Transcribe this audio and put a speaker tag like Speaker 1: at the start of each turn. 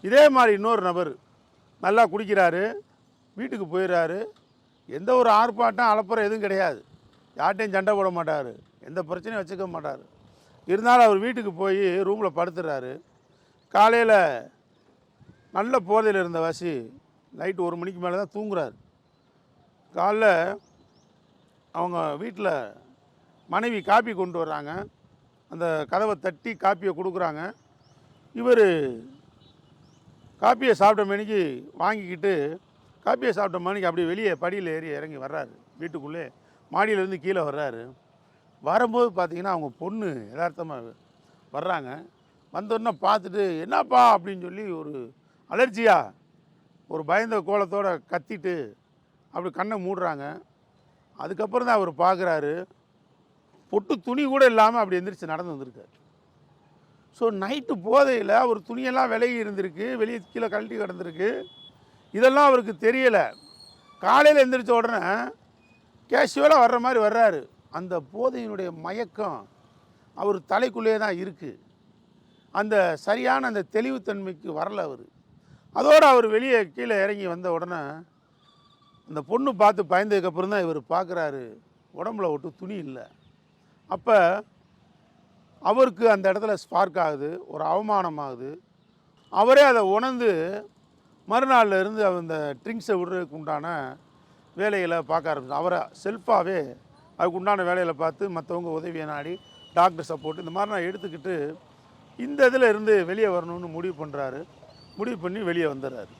Speaker 1: இதே மாதிரி இன்னொரு நபர் நல்லா குடிக்கிறாரு, வீட்டுக்கு போயிடுறாரு. எந்த ஒரு ஆர்ப்பாட்டம் அலப்புறம் எதுவும் கிடையாது. யார்ட்டையும் சண்டை போட மாட்டார், எந்த பிரச்சனையும் வச்சுக்க மாட்டார். இருந்தாலும் அவர் வீட்டுக்கு போய் ரூமில் படுத்துடுறாரு. காலையில் நல்ல போதையில் இருந்த வாசி நைட்டு 1 மணிக்கு மேலே தான் தூங்குறாரு. காலைல அவங்க வீட்டில் மனைவி காப்பி கொண்டு வர்றாங்க. அந்த கதவை தட்டி காப்பியை கொடுக்குறாங்க. இவர் காப்பியை சாப்பிட்ட மணிக்கு வாங்கிக்கிட்டு காப்பியை சாப்பிட்ட மணிக்கு அப்படியே வெளியே படியில் ஏறி இறங்கி வர்றாரு. வீட்டுக்குள்ளே மாடியிலேருந்து கீழே வர்றாரு. வரும்போது பார்த்திங்கன்னா அவங்க பொண்ணு யதார்த்தமாக வர்றாங்க. வந்தோடனே பார்த்துட்டு என்னப்பா அப்படின்னு சொல்லி ஒரு அலர்ஜியாக ஒரு பயந்த கோலத்தோடு கத்திட்டு அப்படி கண்ணை மூடுறாங்க. அதுக்கப்புறம் தான் அவர் பார்க்குறாரு, பொட்டு துணி கூட இல்லாமல் அப்படி எந்திரிச்சு நடந்து வந்திருக்காரு. ஸோ நைட்டு போதையில் அவர் துணியெல்லாம் விலகி இருந்திருக்கு, வெளியே கீழே கழட்டி கிடந்திருக்கு. இதெல்லாம் அவருக்கு தெரியலை. காலையில் எந்திரிச்ச உடனே கேஷுவலாக வர்ற மாதிரி வர்றாரு. அந்த போதையினுடைய மயக்கம் அவர் தலைக்குள்ளேயே தான் இருக்குது. அந்த சரியான அந்த தெளிவுத்தன்மைக்கு வரல அவர். அதோடு அவர் வெளியே கீழே இறங்கி வந்த உடனே அந்த பொண்ணு பார்த்து பயந்ததுக்கப்புறம் தான் இவர் பார்க்குறாரு, உடம்புல ஒட்டு துணி இல்லை. அப்போ அவருக்கு அந்த இடத்துல ஸ்பார்க் ஆகுது, ஒரு அவமானம் ஆகுது. அவரே அதை உணர்ந்து மறுநாளில் இருந்து அந்த ட்ரிங்க்ஸை விடுறதுக்கு உண்டான வேலைகளை பார்க்க ஆரம்பிச்சு அவரை செல்ஃபாகவே அதுக்கு உண்டான வேலைகளை பார்த்து மற்றவங்க உதவியை நாடி டாக்டர் சப்போர்ட் இந்த மாதிரி நான் எடுத்துக்கிட்டு இந்த இதில் இருந்து வெளியே வரணும்னு முடிவு பண்ணுறாரு. முடிவு பண்ணி வெளியே வந்துடுறாரு.